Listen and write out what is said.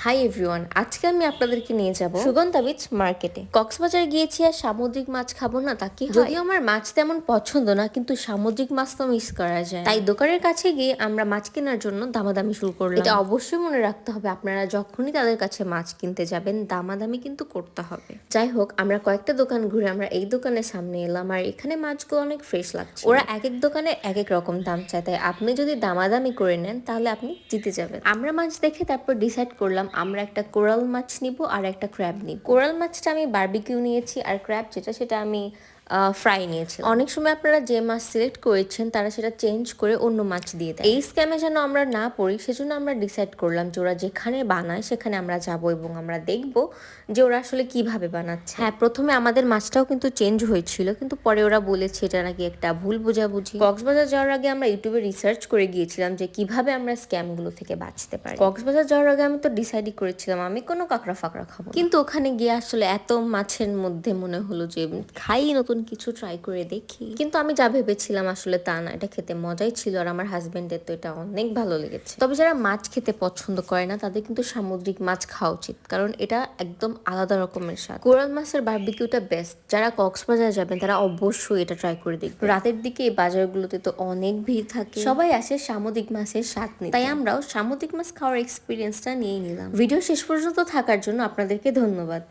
Hi everyone, আজকে আমি আপনাদেরকে নিয়ে যাব সুগন্ধা বিচ মার্কেটে। কক্সবাজার গিয়েছি আর সামুদ্রিক মাছ খাবো না তা কি হয়? যদিও আমার মাছ তেমন পছন্দ না, কিন্তু সামুদ্রিক মাছ তো মিস করা যায় না। তাই দোকানের কাছে গিয়ে আমরা মাছ কেনার জন্য দামাদামি শুরু করলাম। এটা অবশ্যই মনে রাখতে হবে, আপনারা যখনই তাদের কাছে মাছ কিনতে যাবেন দামাদামি কিন্তু করতে হবে। যাই হোক, আমরা কয়েকটা দোকান ঘুরে আমরা এই দোকানের সামনে এলাম, আর এখানে মাছগুলো অনেক ফ্রেশ লাগছে। ওরা এক এক দোকানে এক এক রকম দাম চায়, তাই আপনি যদি দামাদামি করে নেন তাহলে আপনি জিতে যাবেন। আমরা মাছ দেখে তারপর ডিসাইড করলাম আমরা একটা কোরাল মাছ নিব আর একটা ক্র্যাব নিব। কোরাল মাছটা আমি বারবিকিউ নিয়েছি, আর ক্র্যাব সেটা আমি ফ্রাই নিয়েছি। অনেক সময় আপনারা যে মাছ সিলেক্ট করেছেন তারা সেটা চেঞ্জ করে অন্য মাছ দিয়ে দেয়। এই স্ক্যামে যেন আমরা না পড়ি সেজন্য আমরা ডিসাইড করলাম যে ওরা যেখানে বানায় সেখানে আমরা যাব এবং আমরা দেখব যে ওরা আসলে কিভাবে বানাচ্ছে। হ্যাঁ, প্রথমে আমাদের মাছটাও কিন্তু চেঞ্জ হয়েছিল, কিন্তু পরে ওরা বলেছে এটা নাকি একটা ভুল বোঝাবুঝি। কক্সবাজার যাওয়ার আগে আমরা ইউটিউবে রিসার্চ করে গিয়েছিলাম যে কিভাবে আমরা স্ক্যামগুলো থেকে বাঁচতে পারি। কক্সবাজার যাওয়ার আগে আমি তো ডিসাইডই করেছিলাম আমি কোনো কাঁকড়া ফাকড়া খাবো, কিন্তু ওখানে গিয়ে আসলে এত মাছের মধ্যে মনে হলো যে খাই, নতুন কিছু ট্রাই করে দেখি। কিন্তু আমি যা ভেবেছিলাম আসলে তা না, এটা খেতে মজাই ছিল আর আমার হাজবেন্ডের তো এটা অনেক ভালো লেগেছে। তবে যারা মাছ খেতে পছন্দ করে না তাদের কিন্তু সামুদ্রিক মাছ খাওয়া উচিত, কারণ এটা একদম আলাদা রকমের স্বাদ। কোরাল মাছের বারবিকিউটা বেস্ট। যারা কক্সবাজার যাবেন তারা অবশ্যই এটা ট্রাই করে দেখবেন। রাতের দিকে এই বাজারগুলোতে তো অনেক ভিড় থাকে, সবাই আসে সামুদ্রিক মাছের স্বাদ নিতে, তাই আমরাও সামুদ্রিক মাছ খাওয়ার এক্সপিরিয়েন্সটা নিয়ে নিলাম। ভিডিও শেষ পর্যন্ত থাকার জন্য আপনাদেরকে ধন্যবাদ।